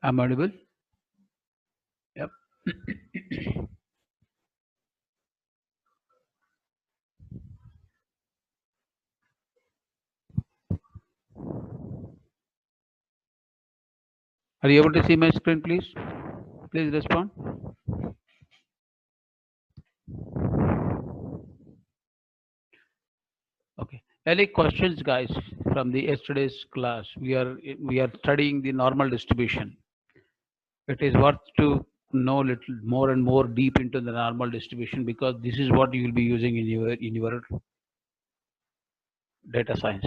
I'm audible? Yep. Are you able to see my screen, please? Please respond. Okay. Any questions, guys, from the yesterday's class? We are studying the normal distribution. It is worth to know little more and more deep into the normal distribution because this is what you will be using in your data science.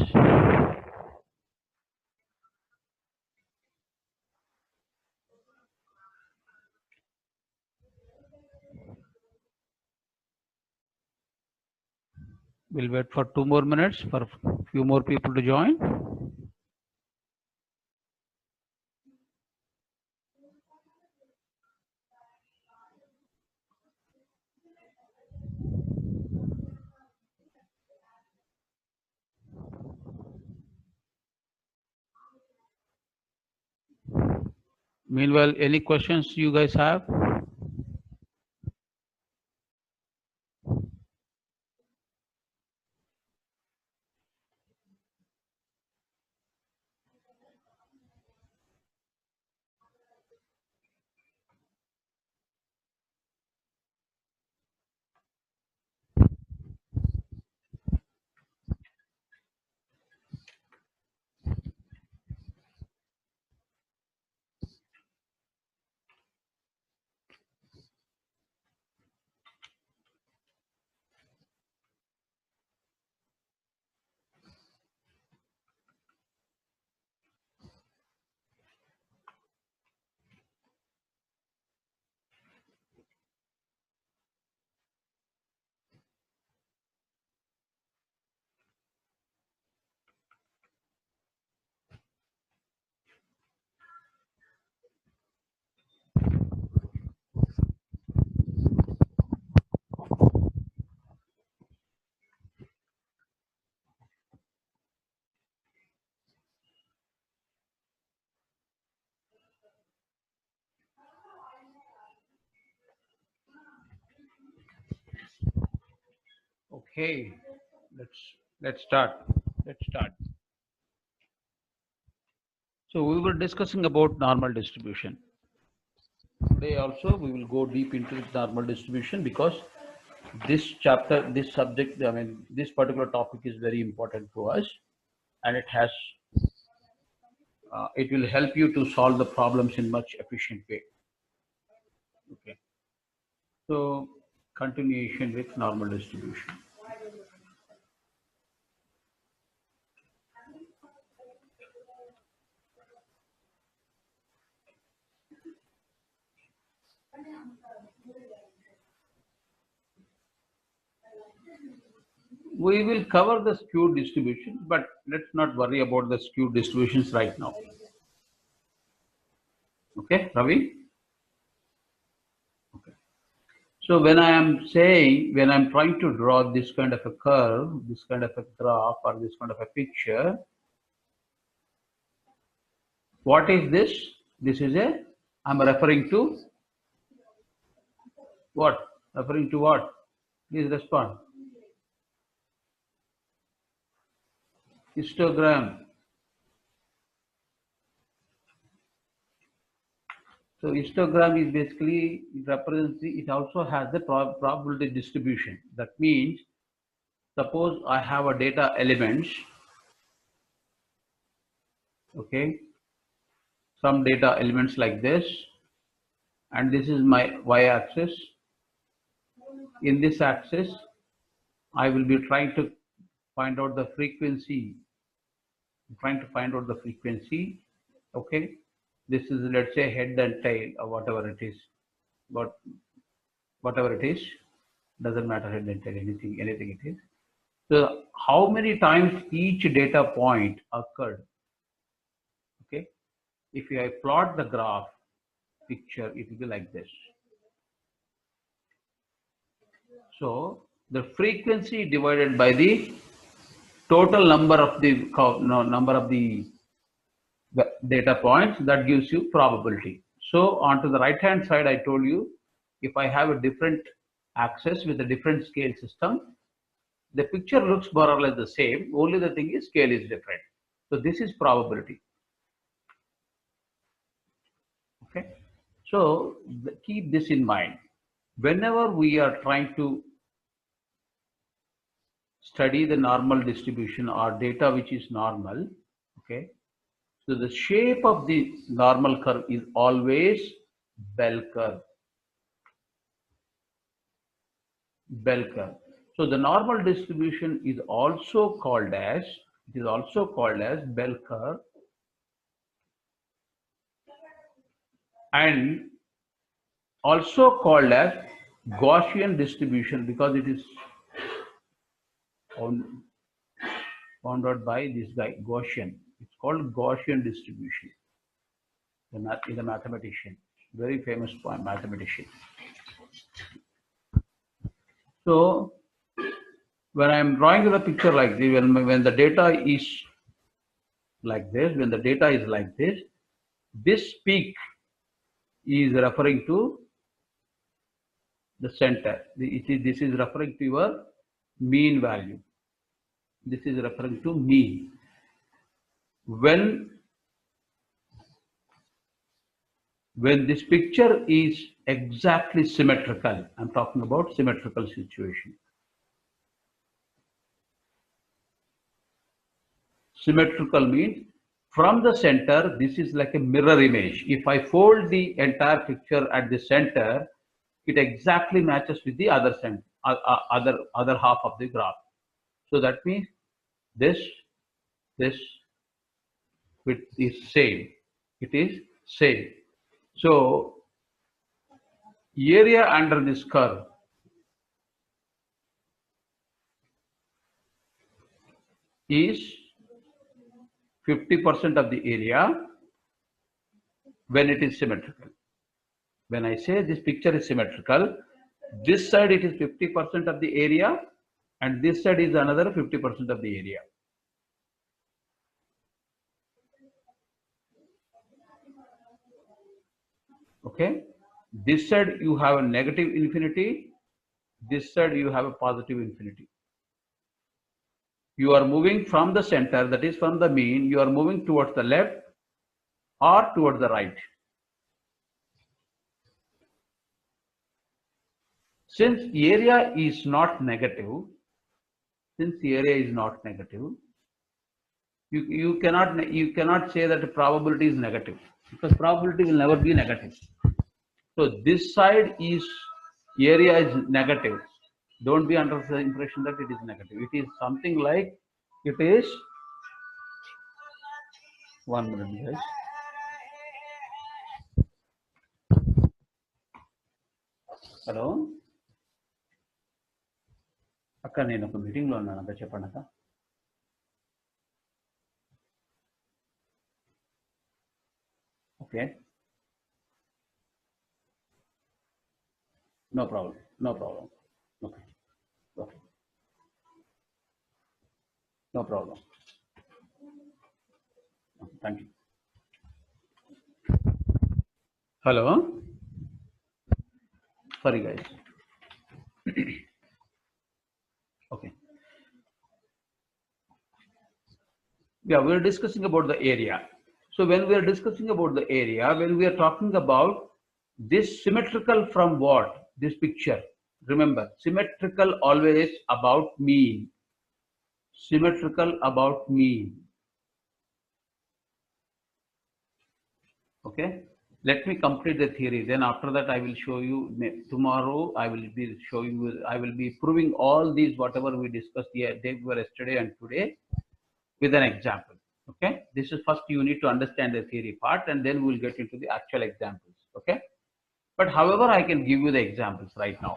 We'll wait for 2 more minutes for a few more people to join. Meanwhile, any questions you guys have? Okay, let's start. Let's start. So we were discussing about normal distribution. Today also we will go deep into the normal distribution because this chapter, this subject, I mean, this particular topic is very important to us, and it will help you to solve the problems in much efficient way. Okay. So continuation with normal distribution. We will cover the skewed distribution, but let's not worry about the skewed distributions right now. Okay, Ravi? Okay. So when I'm trying to draw this kind of a curve, this kind of a graph, or this kind of a picture, what is this? This is I'm referring to what? Referring to what? Please respond. Histogram. So histogram is basically, it represents it also has the probability distribution. That means, suppose I have a data elements, okay, some data elements like this, and this is my y-axis. In this axis, I will be trying to find out the frequency. Okay. This is, let's say, head and tail or whatever it is, but whatever it is, doesn't matter, head and tail, anything it is. So how many times each data point occurred? Okay. If I plot the graph picture, it will be like this. So the frequency divided by the total number of the data points, that gives you probability. So onto the right hand side, I told you, if I have a different axis with a different scale system, the picture looks more or less the same, only the thing is scale is different. So this is probability. Okay, so keep this in mind. Whenever we are trying to study the normal distribution or data which is normal, okay, so the shape of the normal curve is always bell curve. Bell curve. So the normal distribution is also called as, bell curve, and also called as Gaussian distribution, because it is found out by this guy Gaussian. It's called Gaussian distribution. He's a mathematician, very famous mathematician. So when I am drawing the picture like this, when the data is like this, this peak is referring to the center. This is referring to your mean value. This is referring to mean. When this picture is exactly symmetrical, I'm talking about symmetrical situation. Symmetrical means from the center, this is like a mirror image. If I fold the entire picture at the center, it exactly matches with the other center, other half of the graph. So that means this width is same. It is same. So area under this curve is 50% of the area when it is symmetrical. When I say this picture is symmetrical, this side it is 50% of the area and this side is another 50% of the area. Okay, this side you have a negative infinity, this side you have a positive infinity. You are moving from the center, that is from the mean, you are moving towards the left or towards the right. Since area is not negative, you cannot say that the probability is negative, because probability will never be negative. So this side is area is negative. Don't be under the impression that it is negative. It is something like it is. 1 minute, guys. Hello. అక్క నేను ఒక meeting లో ఉన్నాను, అక్క చెప్పండి అక్క. Okay, no problem. Okay, no problem. Okay, thank you. Hello. Sorry guys. Okay, yeah, we are discussing about the area. So when we are discussing about the area, when we are talking about this symmetrical from what? This picture. Remember, symmetrical always about mean. Symmetrical about mean. Okay, let me complete the theory. Then after that, I will show you tomorrow. I will be showing you. I will be proving all these whatever we discussed here, yesterday and today, with an example. Okay, this is first you need to understand the theory part, and then we'll get into the actual examples. Okay, but however, I can give you the examples right now.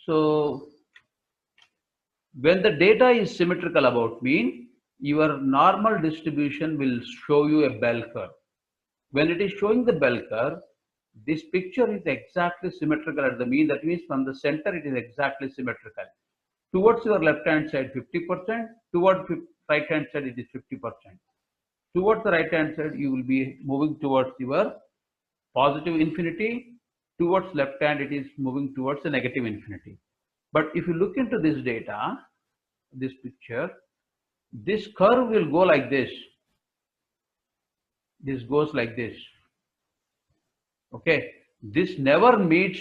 So when the data is symmetrical about mean, your normal distribution will show you a bell curve. When it is showing the bell curve, this picture is exactly symmetrical at the mean. That means from the center it is exactly symmetrical. Towards your left hand side 50%, towards right hand side it is 50%. Towards the right hand side, you will be moving towards your positive infinity. Towards left hand, it is moving towards the negative infinity. But if you look into this data, this picture, this curve will go like this. This goes like this. Okay, this never meets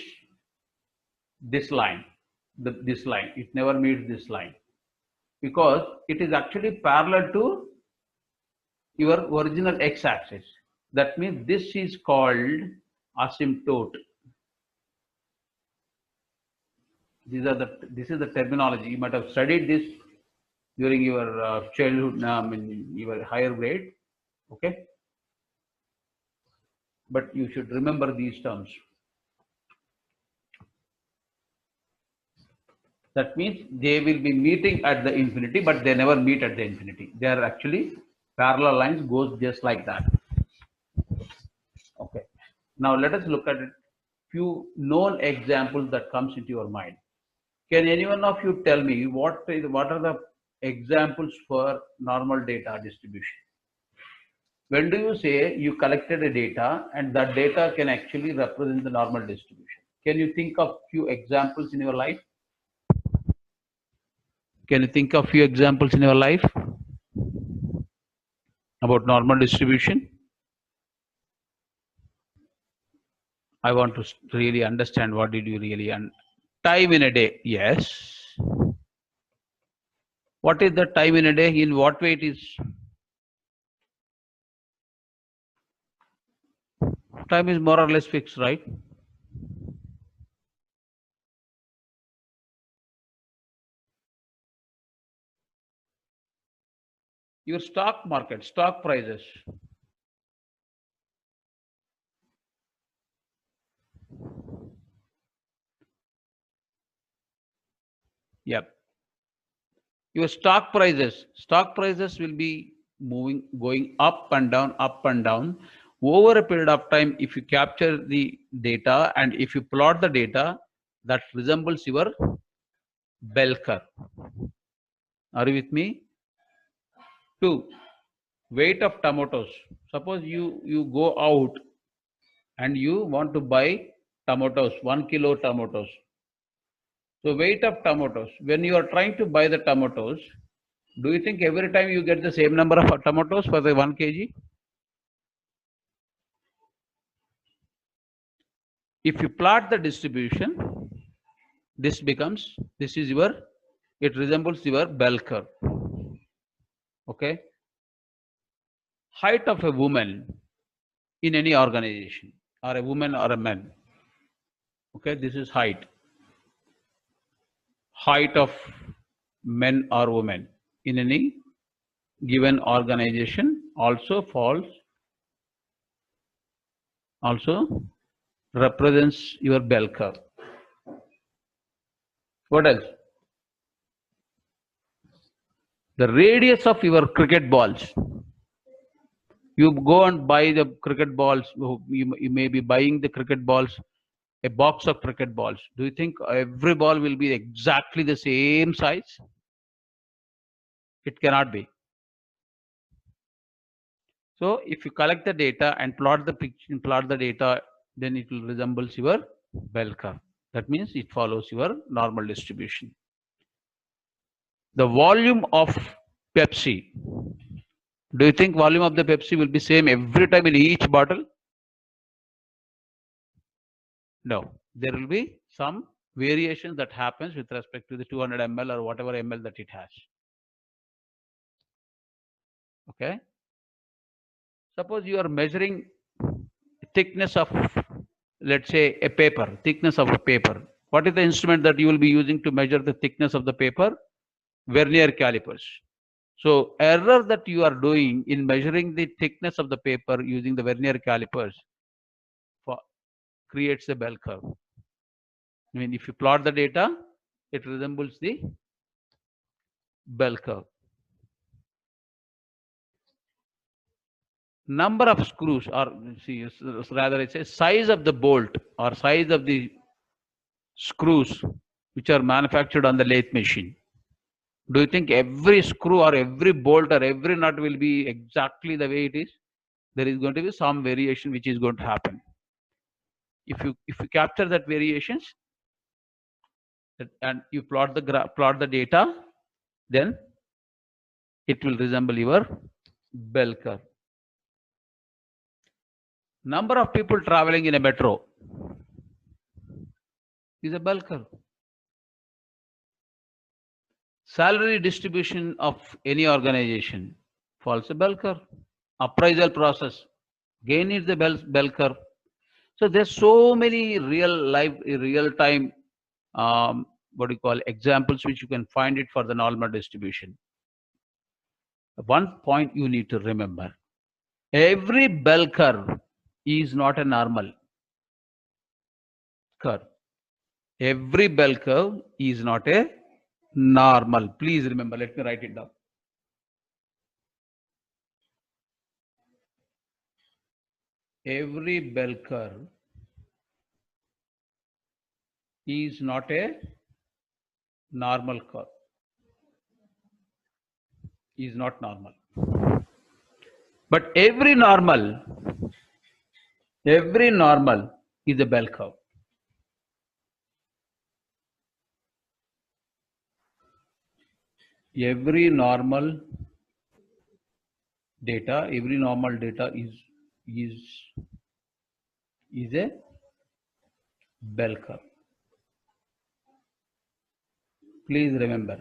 this line. This line, it never meets this line because it is actually parallel to your original x-axis. That means this is called asymptote. This is the terminology. You might have studied this during your childhood, in your higher grade. Okay, but you should remember these terms. That means they will be meeting at the infinity, but they never meet at the infinity. They are actually parallel lines, goes just like that. Okay. Now let us look at a few known examples that comes into your mind. Can any one of you tell me what are the examples for normal data distribution? When do you say you collected a data and that data can actually represent the normal distribution? Can you think of few examples in your life? Can you think of few examples in your life about normal distribution? I want to really understand what did you really time in a day. Yes. What is the time in a day? In what way it is? Time is more or less fixed, right? Your stock market, stock prices. Yep. Your stock prices will be going up and down, over a period of time. If you capture the data and if you plot the data, that resembles your bell curve. Are you with me? 2, weight of tomatoes. Suppose you go out and you want to buy tomatoes, 1 kilo tomatoes. So weight of tomatoes, when you are trying to buy the tomatoes, do you think every time you get the same number of tomatoes for the 1 kg? If you plot the distribution, this resembles your bell curve. Okay. Height of a woman in any organization, or a woman or a man. Okay, this is height. Height of men or women in any given organization also represents your bell curve. What else? The radius of your cricket balls. You go and buy the cricket balls. You may be buying the cricket balls, a box of cricket balls. Do you think every ball will be exactly the same size? It cannot be. So if you collect the data and plot the picture, plot the data, then it will resemble your bell curve. That means it follows your normal distribution. The volume of Pepsi. Do you think volume of the Pepsi will be same every time in each bottle? No, there will be some variations that happens with respect to the 200 ml or whatever ml that it has. Okay. Suppose you are measuring thickness of, let's say, a paper, thickness of a paper. What is the instrument that you will be using to measure the thickness of the paper? Vernier calipers. So error that you are doing in measuring the thickness of the paper using the vernier calipers creates a bell curve. I mean, if you plot the data, it resembles the bell curve. Number of screws, or rather it's a size of the bolt or size of the screws which are manufactured on the lathe machine. Do you think every screw or every bolt or every nut will be exactly the way it is? There is going to be some variation which is going to happen. If you capture that variations and you plot the data, then it will resemble your bell curve. Number of people traveling in a metro is a bell curve. Salary distribution of any organization follows a bell curve. Appraisal process, again is the bell curve. So there's so many real time, what do you call, examples which you can find it for the normal distribution. One point you need to remember: every bell curve is not a normal curve. Every bell curve is not a normal. Please remember. Let me write it down. Every bell curve is not a normal curve. Is not normal. But every normal is a bell curve. Every normal data is a bell curve. Please remember.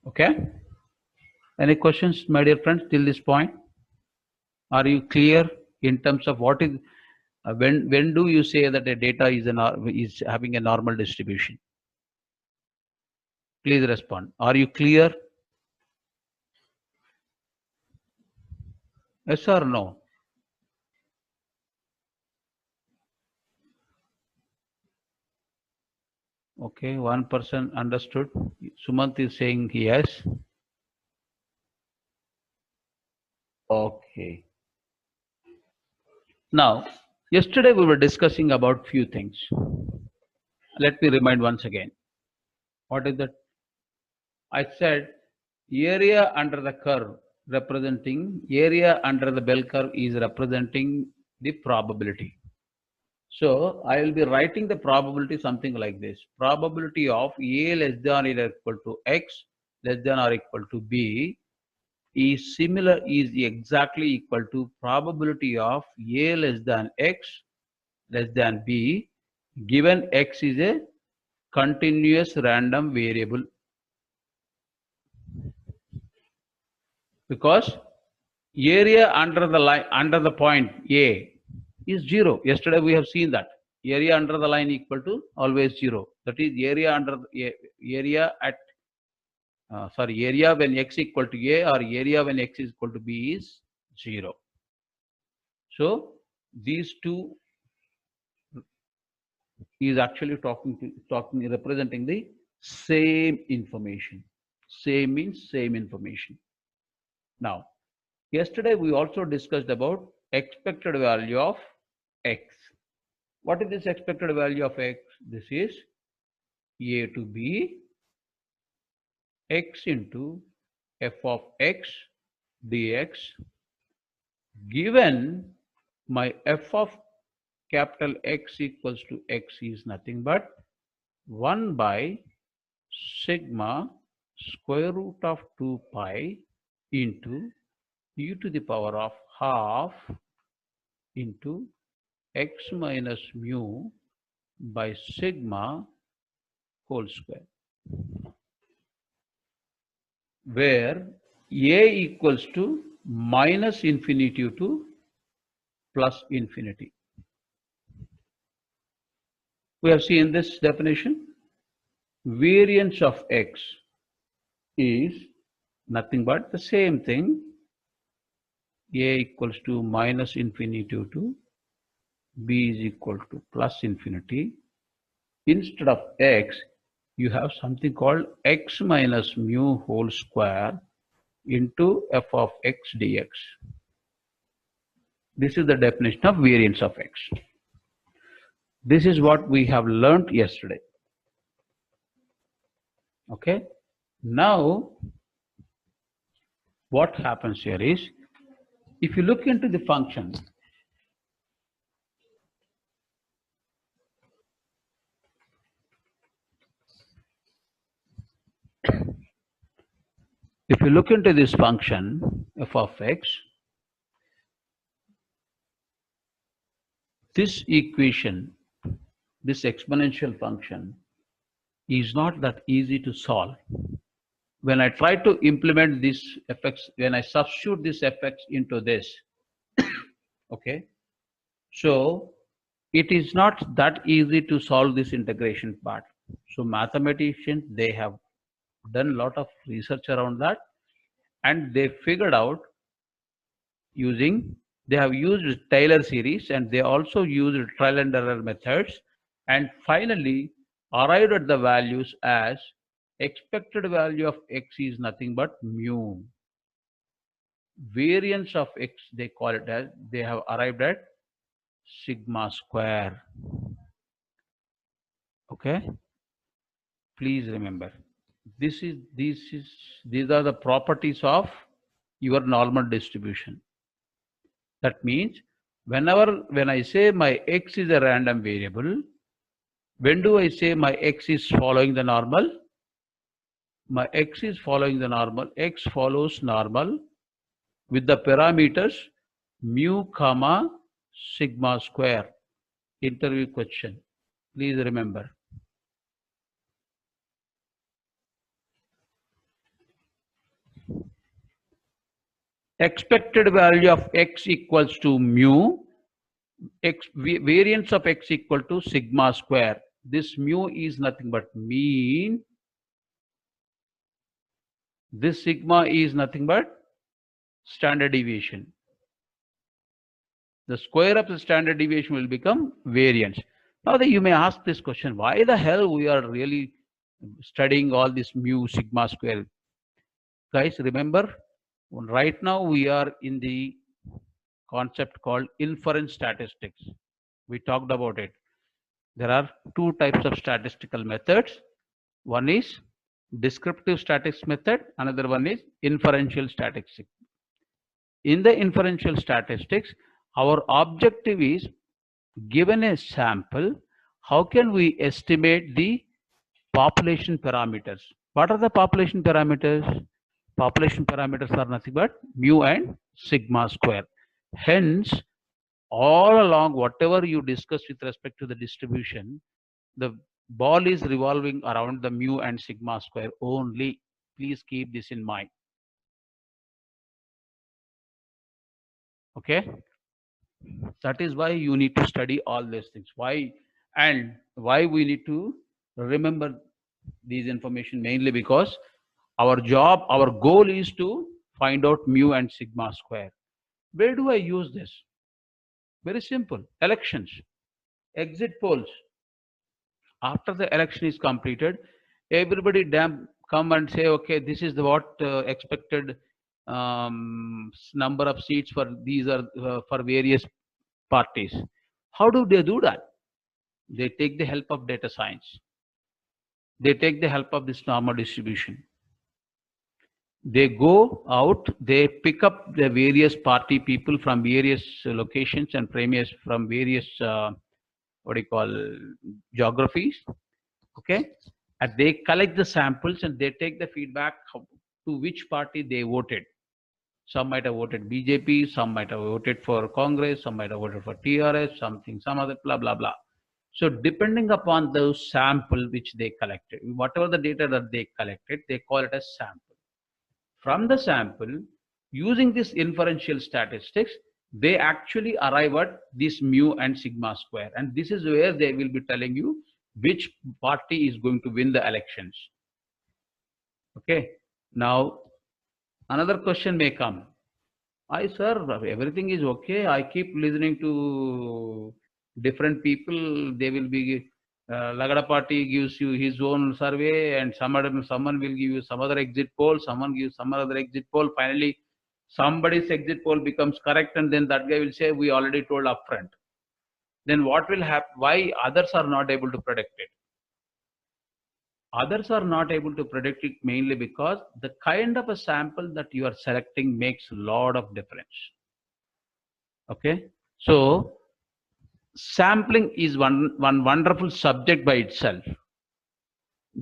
Okay. Any questions, my dear friends, till this point? Are you clear in terms of what is when do you say that a data is having a normal distribution? Please respond. Are you clear? Yes or no? Okay, one person understood. Sumant is saying yes. Okay. Now, yesterday we were discussing about few things. Let me remind once again. What is that? I said area under the curve area under the bell curve is representing the probability. So I will be writing the probability something like this: probability of A less than or equal to X less than or equal to B is exactly equal to probability of A less than X less than B given X is a continuous random variable. Because area under the point A is 0. Yesterday we have seen that area under the line equal to always 0. That is area area when X equal to A or area when X is equal to B is 0. So these two is actually representing the same information. Same means same information. Now, yesterday we also discussed about expected value of X. What is this expected value of X? This is A to B X into f of X dx given my f of capital X equals to X is nothing but 1 by sigma square root of 2 pi into e to the power of half into X minus mu by sigma whole square, where A equals to minus infinity to plus infinity. We have seen this definition. Variance of X is nothing but the same thing. A equals to minus infinity to B is equal to plus infinity. Instead of X, you have something called X minus mu whole square into f of X dx. This is the definition of variance of X. This is what we have learned yesterday. Okay. Now, what happens here is, if you look into the function, if you look into this function f of x, this equation, this exponential function is not that easy to solve. When I try to implement this fx, when I substitute this fx into this, okay, so it is not that easy to solve this integration part. So mathematicians, they have done a lot of research around that, and they figured out using, they have used Taylor series, and they also used trial and error methods, and finally arrived at the values as expected value of x is nothing but mu. Variance of x, they call it as, they have arrived at sigma square. Okay, please remember, these are the properties of your normal distribution. That means when I say my x is a random variable, when do I say my x is following the normal? My x is following the normal. X follows normal with the parameters mu comma sigma square. Interview question. Please remember. Expected value of x equals to mu. Variance of x equal to sigma square. This mu is nothing but mean. This sigma is nothing but standard deviation. The square of the standard deviation will become variance. Now that you may ask this question, why the hell we are really studying all this mu sigma square? Guys, remember, right now we are in the concept called inference statistics. We talked about it. There are two types of statistical methods. One is descriptive statistics method, another one is inferential statistics. In the inferential statistics, our objective is, given a sample, how can we estimate the population parameters? What are the population parameters? Population parameters are nothing but mu and sigma square. Hence, all along, whatever you discuss with respect to the distribution, the ball is revolving around the mu and sigma square only. Please keep this in mind. Okay, that is why you need to study all these things. Why? And why we need to remember these information? Mainly because our job, our goal is to find out mu and sigma square. Where do I use this? Very simple. Elections, exit polls. After the election is completed, everybody come and say, okay, this is the what expected number of seats for these are for various parties. How do they do that? They take the help of data science. They take the help of this normal distribution. They go out, they pick up the various party people from various locations and premiers from various what do you call geographies. Okay, and they collect the samples and they take the feedback to which party they voted. Some might have voted BJP, some might have voted for Congress, some might have voted for TRS, something, some other, blah, blah, blah. So depending upon those sample which they collected, whatever the data that they collected, they call it as sample. From the sample, using this inferential statistics, they actually arrive at this mu and sigma square. And this is where they will be telling you which party is going to win the elections. Okay. Now, another question may come. Sir, everything is okay. I keep listening to different people. They will be, Lagada party gives you his own survey, and someone will give you some other exit poll, someone gives some other exit poll. Finally, somebody's exit poll becomes correct, and then that guy will say, we already told upfront. then what will happen? Why others are not able to predict it? Others are not able to predict it mainly because the kind of a sample that you are selecting makes a lot of difference. Okay, so sampling is one wonderful subject by itself.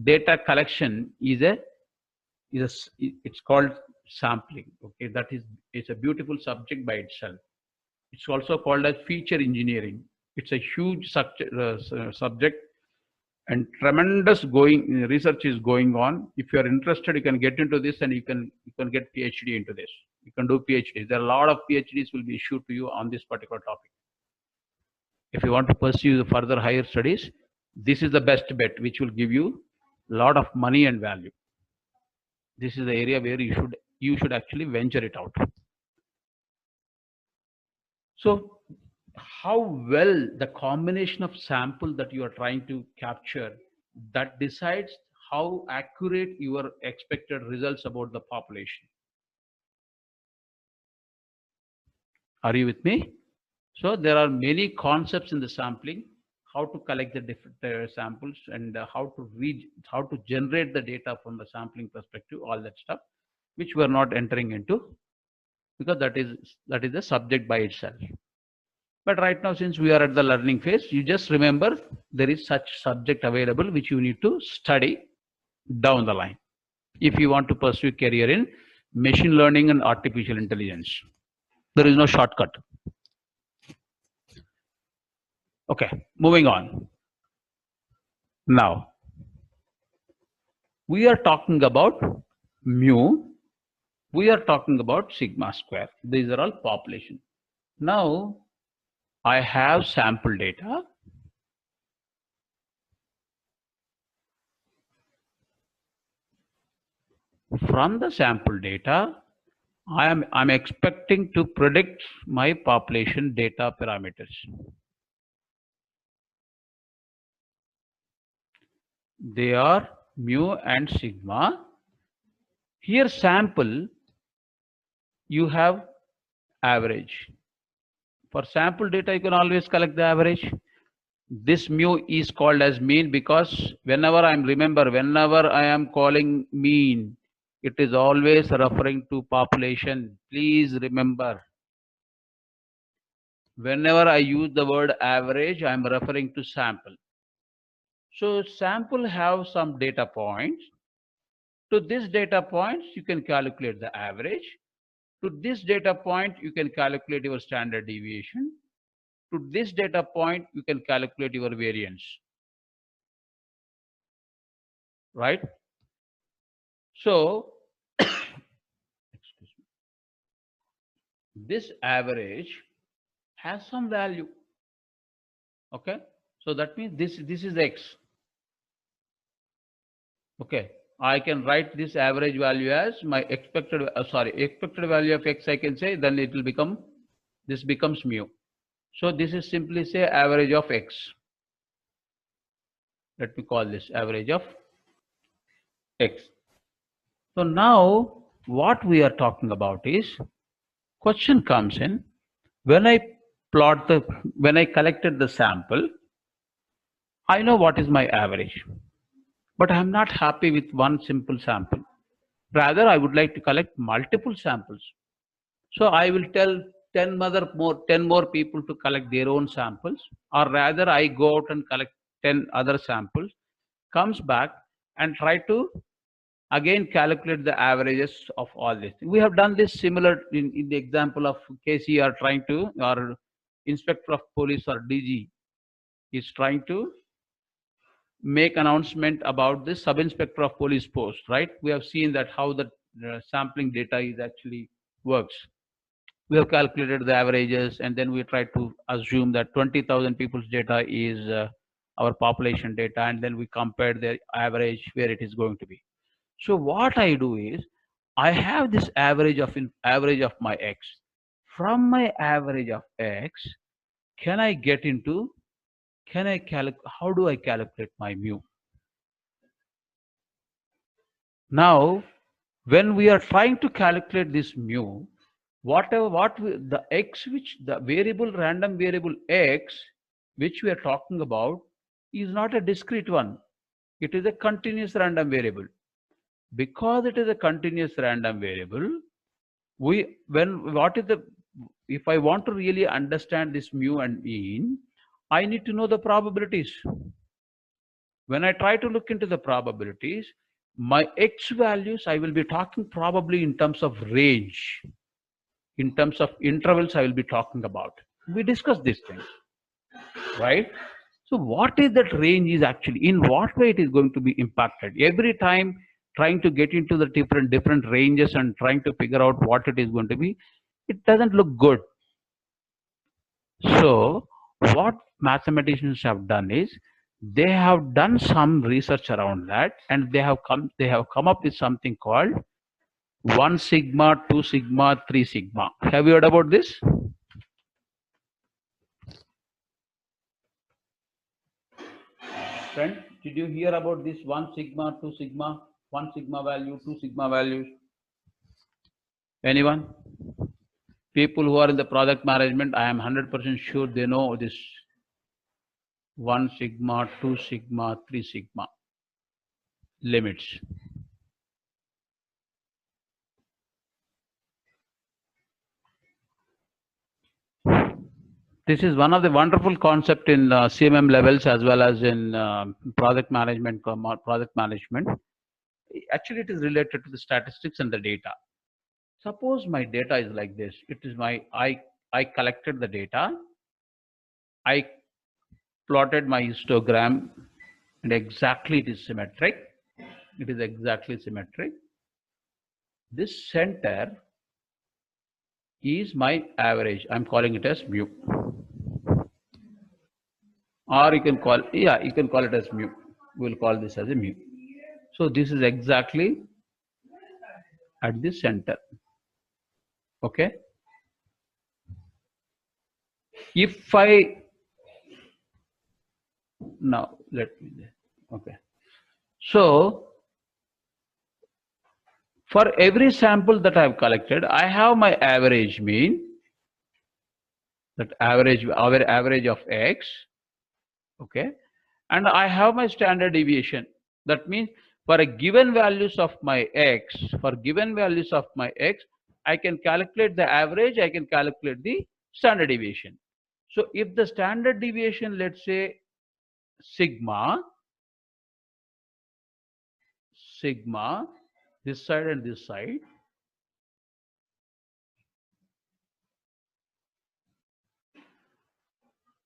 Data collection is it's called sampling. Okay, that is, it's a beautiful subject by itself. It's also called as feature engineering. It's a huge subject, and tremendous research is going on. If you are interested, you can get into this, and you can get PhD into this. You can do PhDs. There are a lot of PhDs will be issued to you on this particular topic. If you want to pursue the further higher studies, this is the best bet, which will give you a lot of money and value. This is the area where you should actually venture it out. So how well the combination of sample that you are trying to capture, that decides how accurate your expected results about the population. Are you with me? So there are many concepts in the sampling, how to collect the different samples, and how to generate the data from the sampling perspective, all that stuff, which we are not entering into, because that is the subject by itself. But right now, since we are at the learning phase, you just remember there is such subject available which you need to study down the line if you want to pursue a career in machine learning and artificial intelligence. There is no shortcut. Okay, moving on. Now, we are talking about mu, we are talking about sigma square. These are all population. Now, I have sample data. From the sample data, I'm expecting to predict my population data parameters. They are mu and sigma. Here sample, you have average. For sample data, you can always collect the average. This mu is called as mean because whenever I am calling mean, it is always referring to population. Please remember, whenever I use the word average, I am referring to sample. So sample have some data points. To this data points, you can calculate the average. To this data point, you can calculate your standard deviation. To this data point, you can calculate your variance. Right? So, excuse me, this average has some value. Okay? So that means this is X. Okay. I can write this average value as my expected value of X, I can say, then it will become, this becomes mu. So this is simply say average of X. Let me call this average of X. So now what we are talking about is, question comes in, when I collected the sample, I know what is my average, but I am not happy with one simple sample. Rather, I would like to collect multiple samples. So I will tell 10 more people to collect their own samples, or rather I go out and collect 10 other samples, comes back and try to again calculate the averages of all this. We have done this similar in the example of KCR trying to, or Inspector of Police or DG is trying to make announcement about this Sub-Inspector of Police post, right? We have seen that how the sampling data is actually works. We have calculated the averages, and then we try to assume that 20,000 people's data is our population data, and then we compare the average where it is going to be. So what I do is, I have this average of my X. From my average of X, how do I calculate my mu? Now, when we are trying to calculate this mu, the random variable X which we are talking about is not a discrete one. It is a continuous random variable. Because it is a continuous random variable, if I want to really understand this mu and mean, I need to know the probabilities. When I try to look into the probabilities, my x values, I will be talking probably in terms of range. In terms of intervals, I will be talking about. We discussed these things, right? So what is that range is actually, in what way it is going to be impacted? Every time trying to get into the different ranges and trying to figure out what it is going to be, it doesn't look good. So what mathematicians have done is, they have done some research around that, and they have come up with something called 1 sigma, 2 sigma, 3 sigma. Have you heard about this? Friend, did you hear about this 1 sigma, 2 sigma, 1 sigma value, 2 sigma values? Anyone? People who are in the product management, I am 100% sure they know this 1 sigma, 2 sigma, 3 sigma limits. This is one of the wonderful concept in CMM levels as well as in product management. Actually, it is related to the statistics and the data. Suppose my data is like this. It is I collected the data. I plotted my histogram, and exactly it is symmetric. It is exactly symmetric. This center is my average. I'm calling it as mu. Or you can call, you can call it as mu. We'll call this as a mu. So this is exactly at the center. Okay. If I now let me, okay. So for every sample that I have collected, I have my average mean, that average, our average of x, okay, and I have my standard deviation. That means for a given values of my x, I can calculate the average, I can calculate the standard deviation. So if the standard deviation, let's say sigma, this side and this side,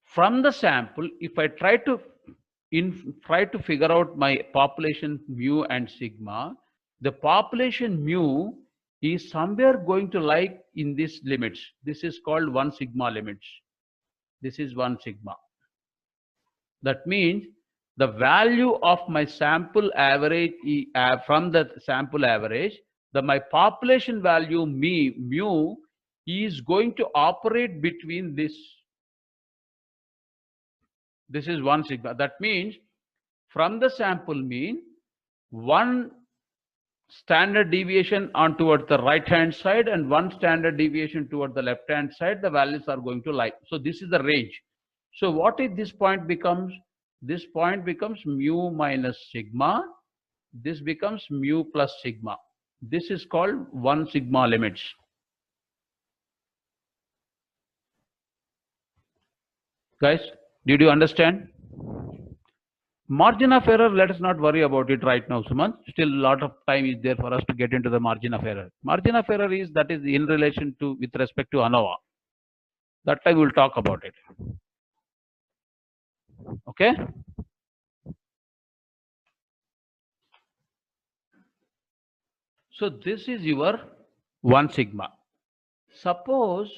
from the sample, if I try to figure out my population mu and sigma, the population mu is somewhere going to lie in these limits. This is called 1 sigma limits. This is 1 sigma. That means the value of my sample average, from the sample average, my population value mu is going to operate between this. This is 1 sigma. That means from the sample mean, 1 standard deviation on towards the right hand side and 1 standard deviation toward the left hand side, the values are going to lie. So this is the range. So what is this point becomes? This point becomes mu minus sigma. This becomes mu plus sigma. This is called 1 sigma limits. Guys, did you understand? Margin of error, let us not worry about it right now, Sumant. Still a lot of time is there for us to get into the margin of error. Margin of error is, that is in relation to, with respect to ANOVA. That time we'll talk about it. Okay. So this is your 1 sigma. Suppose,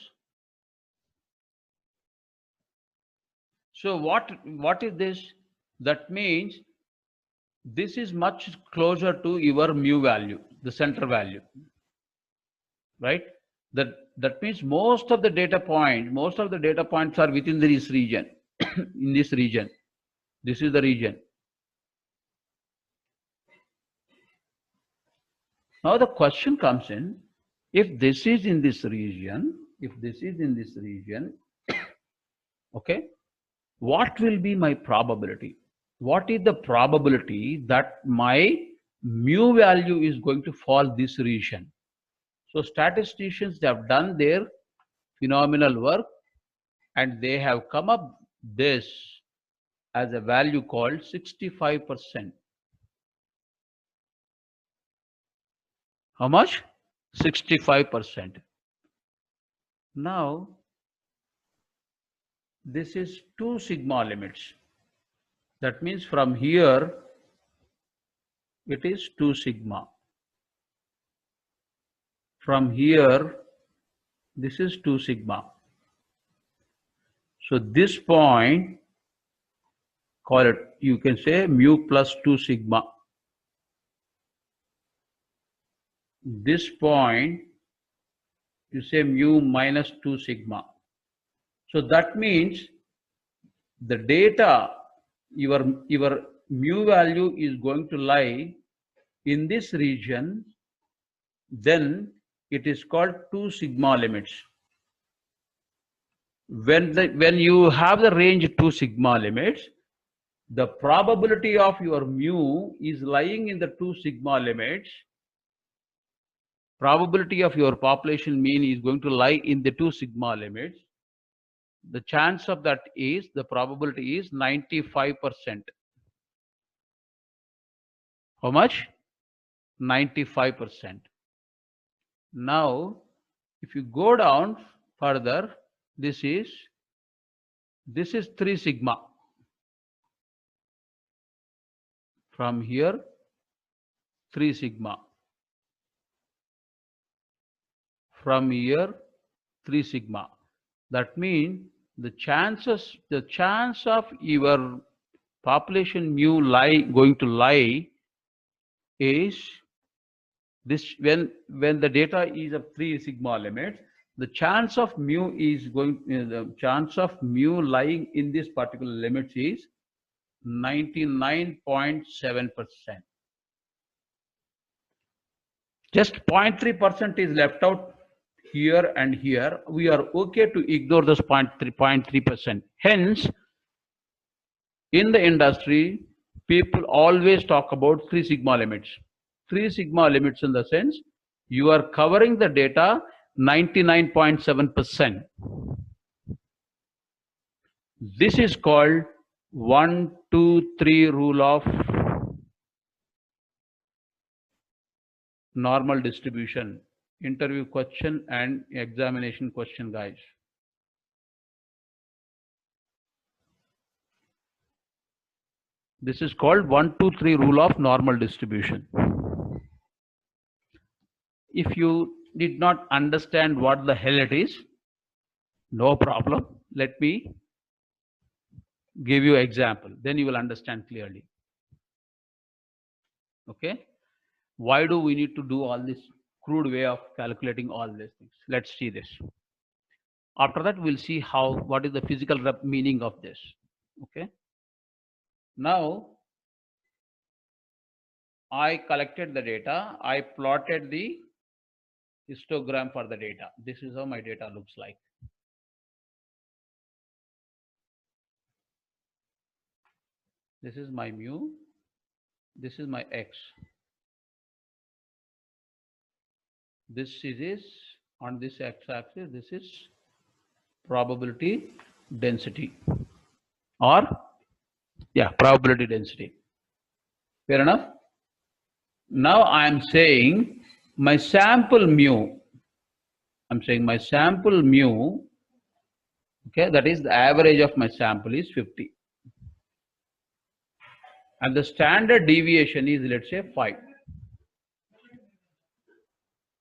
so what is this? That means this is much closer to your mu value, the center value, right? That means most of the data points are within this region. In this region, this is the region. Now the question comes in, if this is in this region, okay, what will be my probability? What is the probability that my mu value is going to fall this region? So statisticians, they have done their phenomenal work and they have come up this as a value called 65%. How much? 65%. Now, this is 2 sigma limits. That means from here, it is 2 sigma. From here, this is 2 sigma. So this point, call it, you can say mu plus 2 sigma. This point, you say mu minus 2 sigma. So that means the data, your mu value is going to lie in this region, then it is called 2 sigma limits. When you have the range 2 sigma limits, the probability of your mu is lying in the 2 sigma limits. Probability of your population mean is going to lie in the 2 sigma limits. The chance of that is, the probability is 95%. How much? 95%. Now, if you go down further, this is 3 sigma. From here, 3 sigma. From here, 3 sigma. That means the chance of your population mu going to lie is this, when the data is of 3 sigma limits, the chance of mu is going, the chance of mu lying in this particular limit is 99.7%. Just 0.3% is left out here and here. We are okay to ignore this 0.3%. Hence, in the industry, people always talk about 3 sigma limits. 3 sigma limits in the sense you are covering the data 99.7%. This is called 1, 2, 3 rule of normal distribution. Interview question and examination question, guys. This is called 1, 2, 3 rule of normal distribution. If you did not understand what the hell it is, no problem. Let me give you an example. Then you will understand clearly. Okay? Why do we need to do all this crude way of calculating all these things? Let's see this. After that, we'll see what is the physical meaning of this. Okay? Now, I collected the data. I plotted the histogram for the data. This is how my data looks like. This is my mu. This is my x. This is on this x-axis. This is probability density, or probability density. Fair enough. Now I am saying my sample mu. I'm saying my sample mu. Okay, that is the average of my sample is 50. And the standard deviation is, let's say, 5.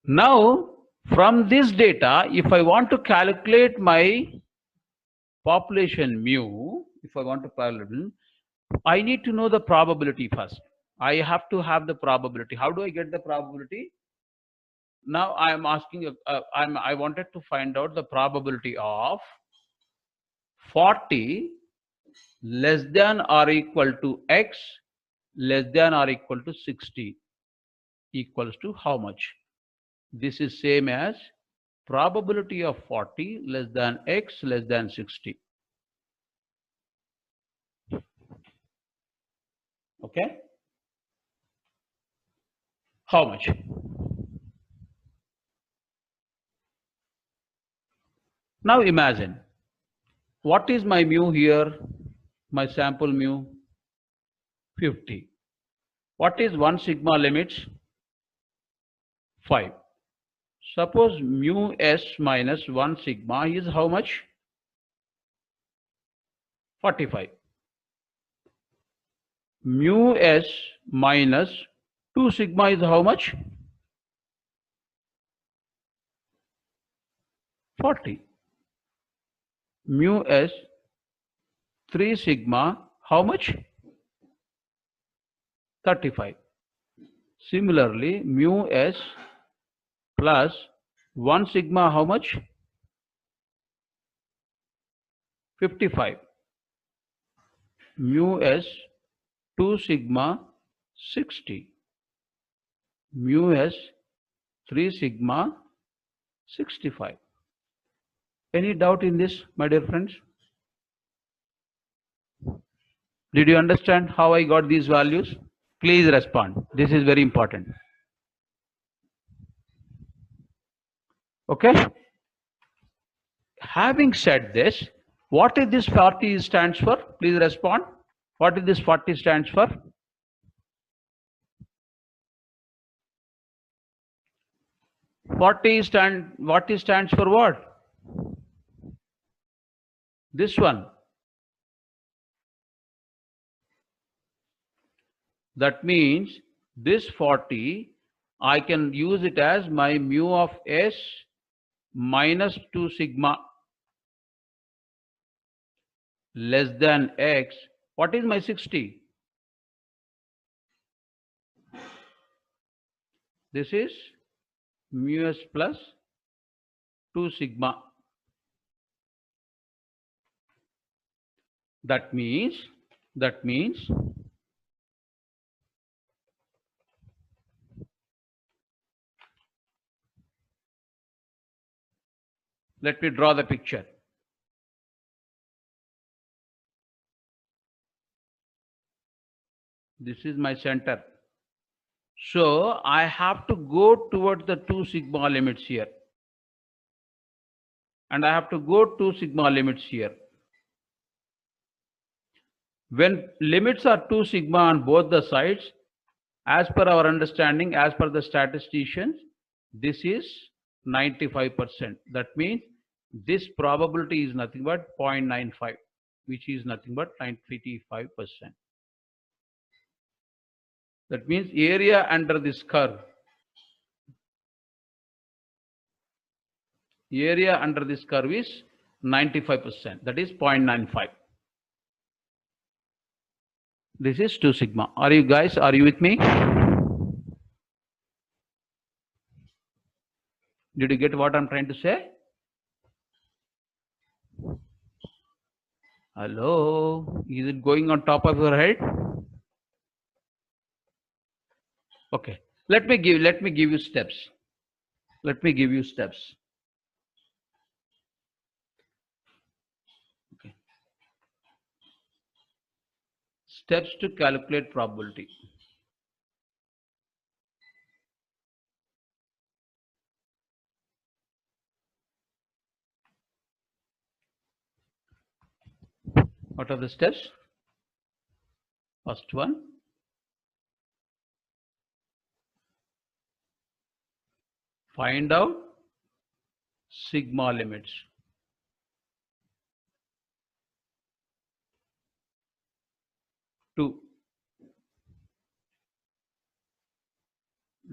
Now, from this data, if I want to calculate my population mu, if I want to calculate, I need to know the probability first. I have to have the probability. How do I get the probability? Now I am asking, I wanted to find out the probability of 40 less than or equal to x less than or equal to 60 equals to how much? This is same as probability of 40 less than x less than 60. Okay. How much? Now imagine, what is my mu here? My sample mu 50. What is 1 sigma limits? 5. Suppose mu s minus 1 sigma is how much? 45. Mu s minus 2 sigma is how much? 40. Mu s 3 sigma how much? 35. Similarly, mu s plus 1 sigma how much? 55. Mu s 2 sigma 60. Mu s 3 sigma 65. Any doubt in this, my dear friends? Did you understand how I got these values? Please respond. This is very important. Okay. Having said this, what is this 40 stands for? Please respond. What is this 40 stands for? What stands for what? This one. That means this 40, I can use it as my mu of s minus 2 sigma less than x. What is my 60? This is mu s plus 2 sigma. That means let me draw the picture. This is my center. So I have to go towards the 2 sigma limits here. And I have to go 2 sigma limits here. When limits are 2 sigma on both the sides, as per our understanding, as per the statisticians, this is 95%. That means this probability is nothing but 0.95, which is nothing but 95%. That means area under this curve. Area under this curve is 95%. That is 0.95. This is 2 sigma. Are you with me? Did you get what I'm trying to say? Hello? Is it going on top of your head? Okay. Let me give you steps. Let me give you steps. Okay. Steps to calculate probability. What are the steps? First one, find out sigma limits. 2,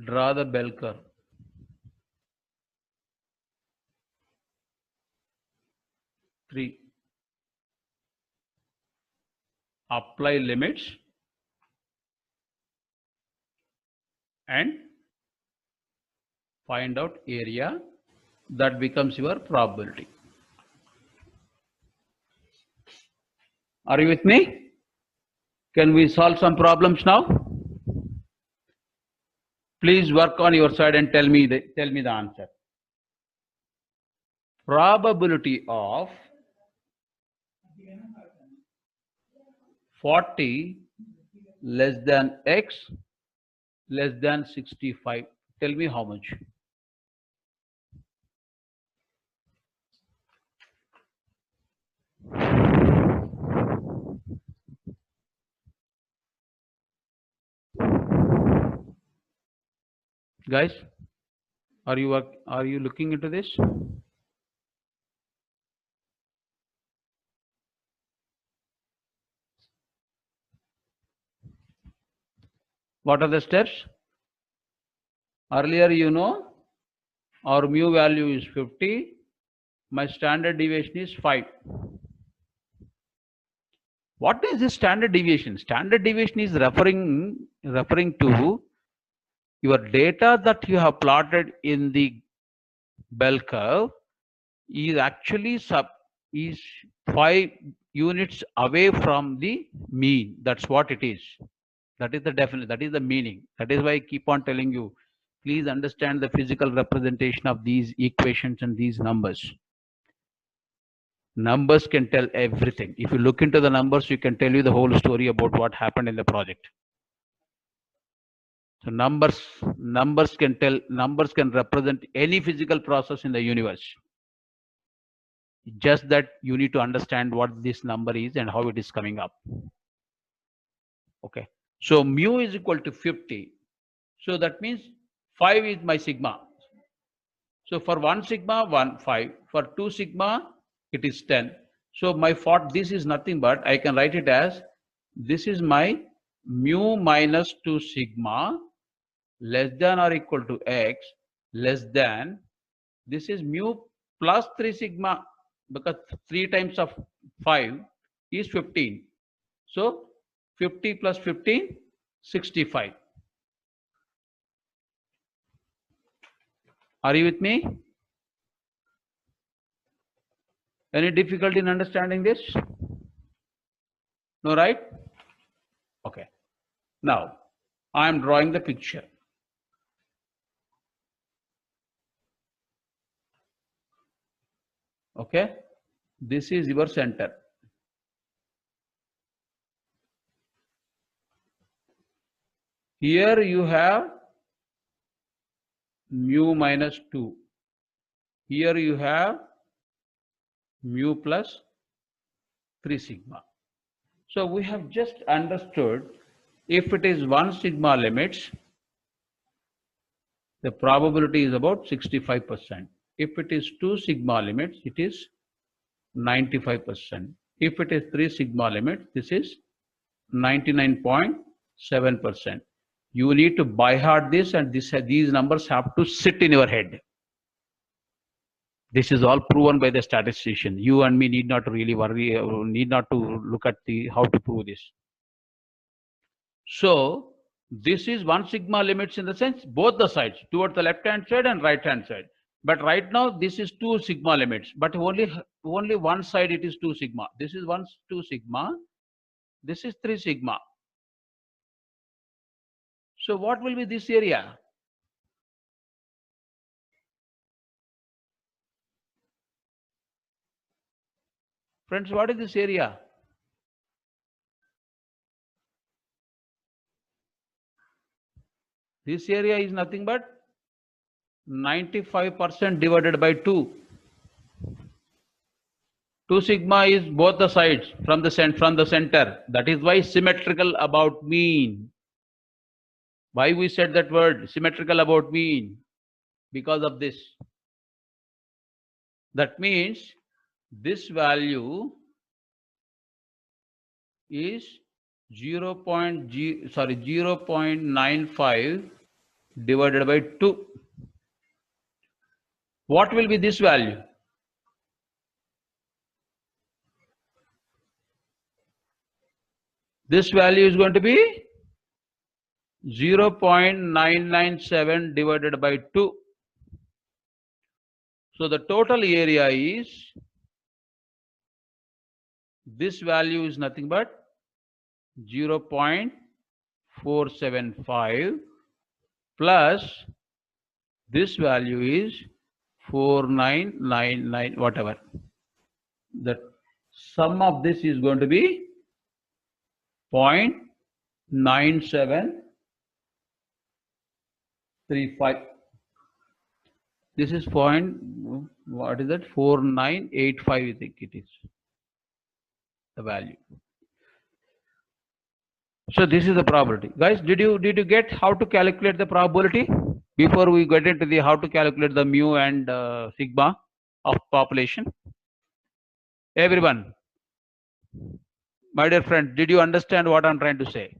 draw the bell curve. 3, apply limits and find out area. That becomes your probability. Are you with me? Can we solve some problems now? Please work on your side and tell me the answer. Probability of 40 less than x less than 65. Tell me how much. Guys, are you looking into this? What are the steps? Earlier, our mu value is 50. My standard deviation is 5. What is this standard deviation? Standard deviation is referring to your data that you have plotted in the bell curve is actually is 5 units away from the mean. That's what it is. That is the definition. That is the meaning. That is why I keep on telling you, please understand the physical representation of these equations and these numbers. Numbers can tell everything. If you look into the numbers, you can tell you the whole story about what happened in the project. So numbers can represent any physical process in the universe. Just that you need to understand what this number is and how it is coming up. Okay. So mu is equal to 50. So that means 5 is my sigma. So for 1 sigma, 5. For 2 sigma, it is 10. So my this is nothing but, I can write it as, this is my mu minus 2 sigma less than or equal to x less than, this is mu plus 3 sigma, because 3 times of 5 is 15. So 50 plus 15, 65. Are you with me? Any difficulty in understanding this? No, right? Okay. Now, I am drawing the picture. Okay. This is your center. Here you have mu minus 2. Here you have mu plus 3 sigma. So we have just understood, if it is 1 sigma limits, the probability is about 65%. If it is 2 sigma limits, it is 95%. If it is 3 sigma limits, this is 99.7%. You need to by heart this, and these numbers have to sit in your head. This is all proven by the statistician. You and me need not really worry, need not to look at how to prove this. So this is 1 sigma limits in the sense both the sides, towards the left hand side and right hand side. But right now this is 2 sigma limits, but only one side it is 2 sigma. This is 2 sigma. This is 3 sigma. So what will be this area? Friends, what is this area? This area is nothing but 95% divided by 2. 2 sigma is both the sides from the center. That is why symmetrical about mean. Why we said that word, symmetrical about mean? Because of this. That means this value is 0.95 divided by 2. What will be this value? This value is going to be 0.997 divided by 2. So the total area is, this value is nothing but 0.475 plus this value is 4999, whatever. The sum of this is going to be 0.997. 9735. This is point, what is that? 4985, I think it is the value. So this is the probability. Guys, did you get how to calculate the probability before we get into the how to calculate the mu and sigma of population? Everyone, my dear friend, did you understand what I'm trying to say?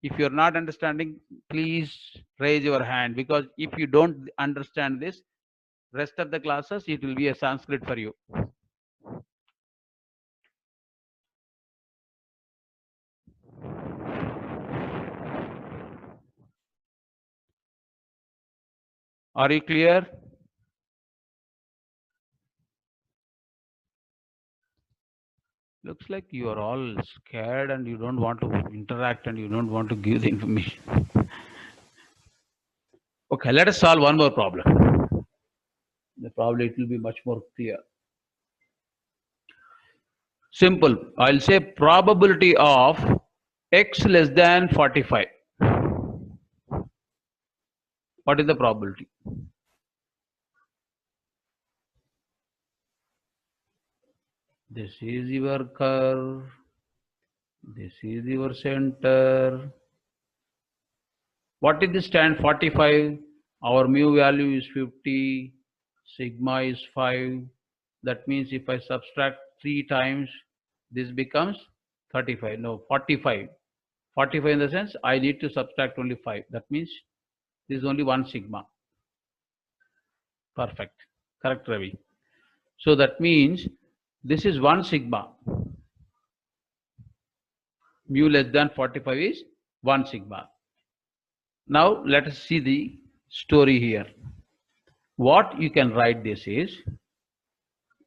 If you're not understanding, please raise your hand, because if you don't understand this, rest of the classes, it will be a Sanskrit for you. Are you clear? Looks like you are all scared and you don't want to interact and you don't want to give the information. Okay, let us solve one more problem. Probably it will be much more clear. Simple. I'll say probability of x less than 45. What is the probability? This is your curve. This is your center. What is this tan 45? Our mu value is 50. Sigma is 5. That means if I subtract 3 times, this becomes 35. No, 45. 45 in the sense I need to subtract only 5. That means this is only 1 sigma. Perfect. Correct, Ravi. So that means this is 1 sigma. Mu less than 45 is 1 sigma. Now let us see the story here. What you can write this is,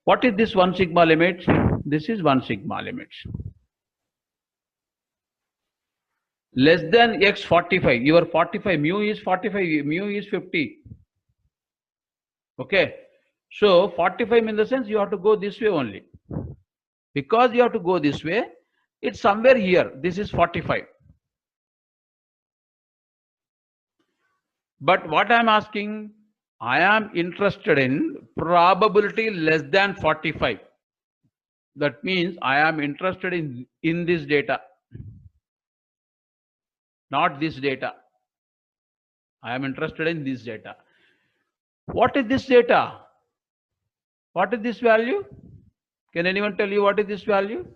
what is this 1 sigma limit? This is 1 sigma limit. Less than x 45, your 45, mu is 45, mu is 50. Okay, so 45 in the sense you have to go this way only. Because you have to go this way, it's somewhere here. This is 45. But what I am asking, I am interested in probability less than 45. That means I am interested in this data, not this data. I am interested in this data. What is this data? What is this value? Can anyone tell you what is this value?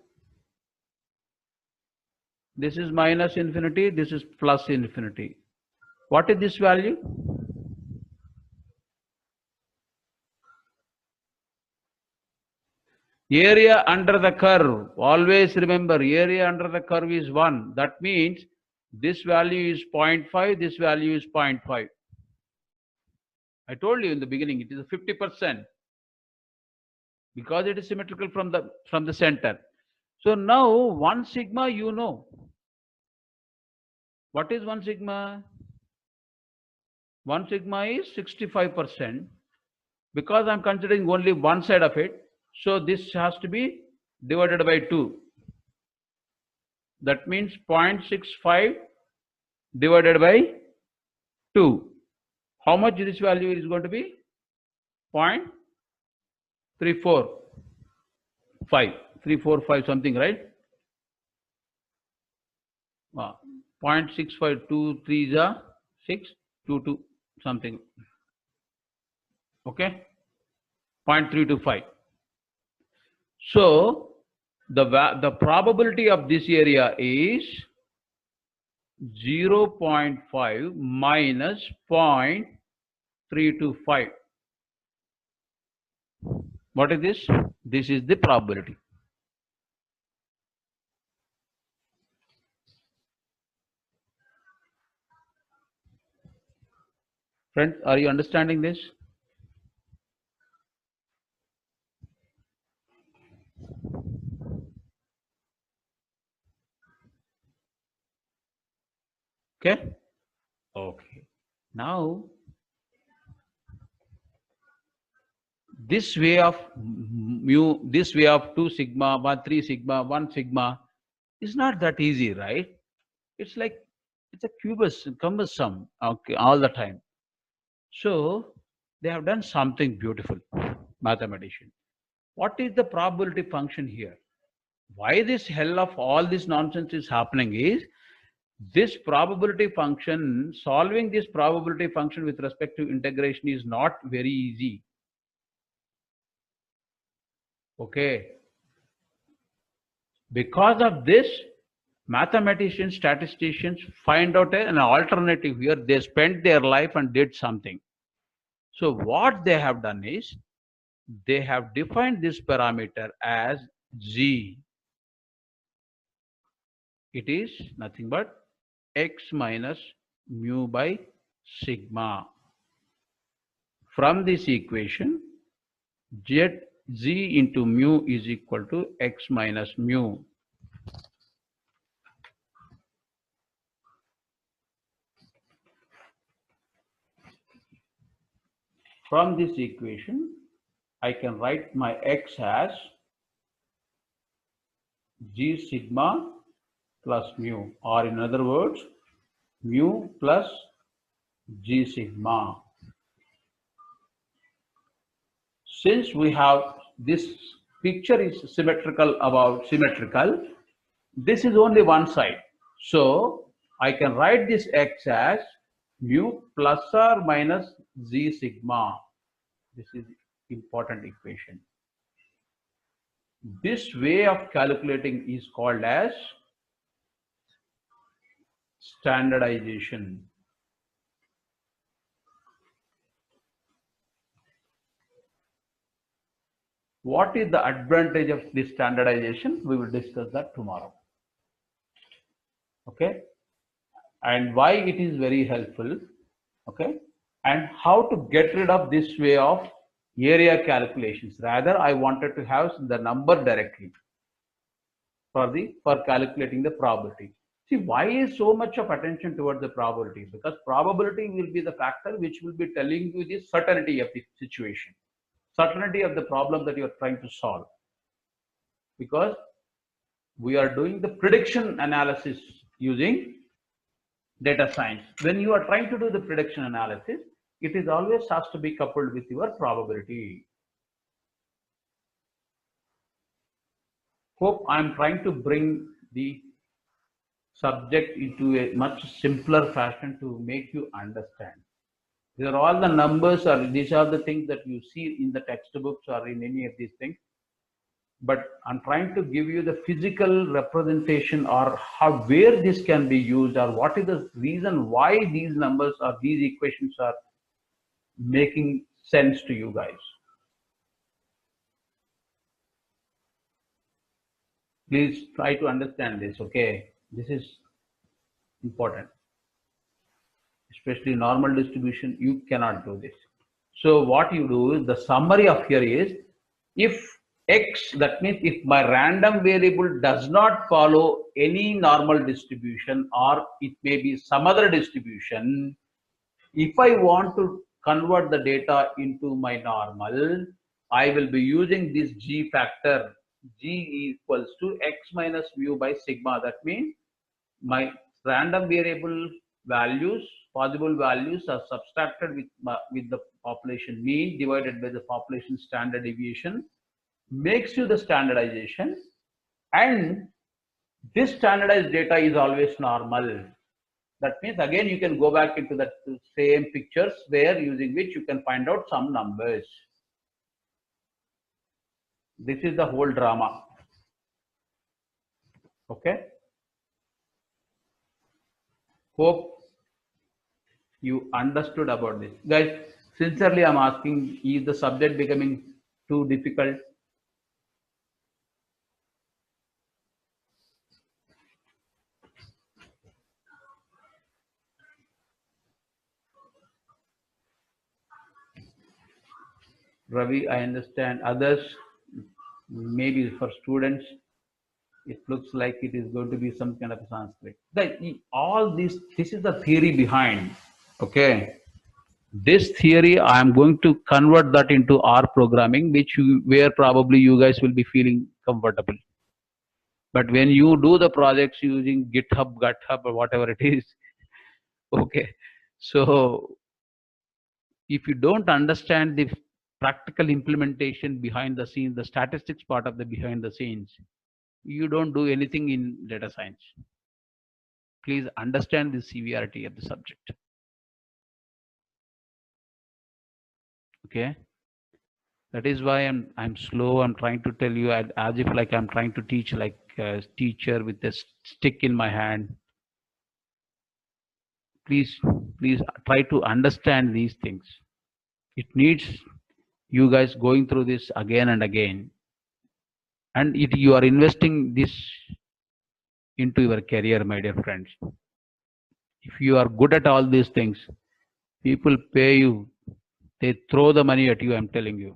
This is minus infinity, this is plus infinity. What is this value? Area under the curve. Always remember, area under the curve is 1. That means this value is 0.5, this value is 0.5. I told you in the beginning, it is a 50%. Because it is symmetrical from the center. So now 1 sigma, you know. What is 1 sigma? 1 sigma is 65%. Because I'm considering only one side of it, so this has to be divided by 2. That means 0.65 divided by 2. How much this value is going to be? 0.345. 345 something, right? 0.65, 2 3 is 6, 2 2 something. Okay, 0.325. So the probability of this area is 0.5 minus 0.325. What is this? This is the probability. Friends, are you understanding this? Okay. Okay. Now, this way of mu, this way of 2 sigma, 3 sigma, 1 sigma is not that easy, right? It's like It's a cumbersome, okay, all the time. So they have done something beautiful, mathematician. What is the probability function here? Why this hell of all this nonsense is happening is this probability function, solving this probability function with respect to integration is not very easy. Okay. Because of this, mathematicians, statisticians find out an alternative here. They spent their life and did something. So what they have done is, they have defined this parameter as g. It is nothing but x minus mu by sigma. From this equation, z into mu is equal to x minus mu. From this equation, I can write my x as g sigma plus mu, or in other words, mu plus g sigma. Since we have this picture is symmetrical, this is only one side. So I can write this x as mu plus or minus z sigma. This is important equation. This way of calculating is called as standardization. What is the advantage of this standardization? We will discuss that tomorrow. Okay, and why it is very helpful. Okay, and how to get rid of this way of area calculations. Rather, I wanted to have the number directly for calculating the probability. See, why is so much of attention towards the probability? Because probability will be the factor which will be telling you the certainty of the situation, certainty of the problem that you are trying to solve. Because we are doing the prediction analysis using data science. When you are trying to do the prediction analysis, it is always has to be coupled with your probability. Hope I am trying to bring the subject into a much simpler fashion to make you understand. These are all the numbers, or these are the things that you see in the textbooks or in any of these things. But I'm trying to give you the physical representation, or where this can be used, or what is the reason why these numbers or these equations are making sense to you guys. Please try to understand this, okay? This is important. Especially normal distribution, you cannot do this. So what you do is, the summary of here is, if x, that means if my random variable does not follow any normal distribution, or it may be some other distribution, if I want to convert the data into my normal, I will be using this g factor. G equals to x minus mu by sigma. That means my random variable values, possible values, are subtracted with the population mean divided by the population standard deviation, makes you the standardization. And this standardized data is always normal. That means again you can go back into the same pictures, where using which you can find out some numbers. This is the whole drama. Okay, hope you understood about this. Guys, sincerely I'm asking, is the subject becoming too difficult? Ravi, I understand. Others, maybe for students, it looks like it is going to be some kind of Sanskrit. All this is the theory behind. Okay, this theory I am going to convert that into R programming, where probably you guys will be feeling comfortable. But when you do the projects using GitHub or whatever it is, Okay. So if you don't understand the practical implementation behind the scenes, the statistics part of the behind the scenes, you don't do anything in data science. Please understand the severity of the subject. Okay. That is why I'm slow. I'm trying to tell you as if like I'm trying to teach like a teacher with a stick in my hand. Please, please try to understand these things. It needs you guys going through this again and again, and you are investing this into your career, my dear friends. If you are good at all these things, people pay you. They throw the money at you. I'm telling you.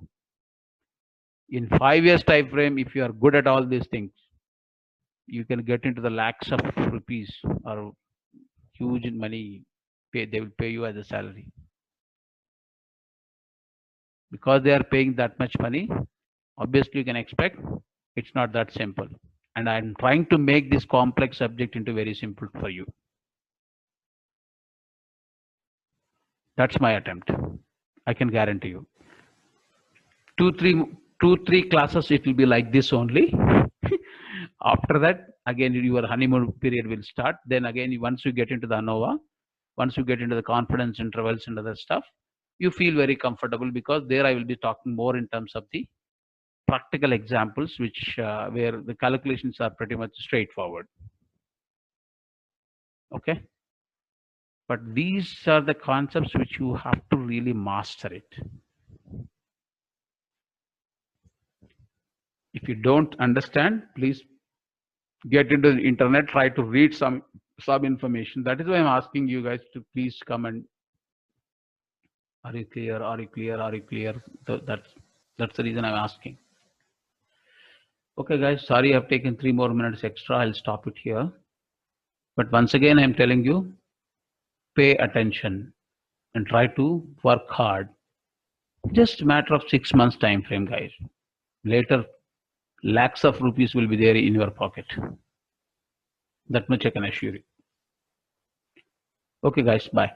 In 5 years time frame, if you are good at all these things, you can get into the lakhs of rupees or huge money. They will pay you as a salary because they are paying that much money. Obviously, you can expect it's not that simple. And I'm trying to make this complex subject into very simple for you. That's my attempt. I can guarantee you. Two, three, 2, 3 classes, it will be like this only. After that, again, your honeymoon period will start. Then again, once you get into the ANOVA, once you get into the confidence intervals and other stuff, you feel very comfortable because there I will be talking more in terms of the practical examples, which where the calculations are pretty much straightforward. Okay. But these are the concepts which you have to really master it. If you don't understand, please get into the internet, try to read some information. That is why I'm asking you guys to please come and are you clear? Are you clear? Are you clear? That's the reason I'm asking. Okay, guys, sorry I've taken 3 more minutes extra. I'll stop it here. But once again, I'm telling you, pay attention and try to work hard. Just a matter of 6 months time frame, guys. Later, lakhs of rupees will be there in your pocket. That much I can assure you. Okay, guys, bye.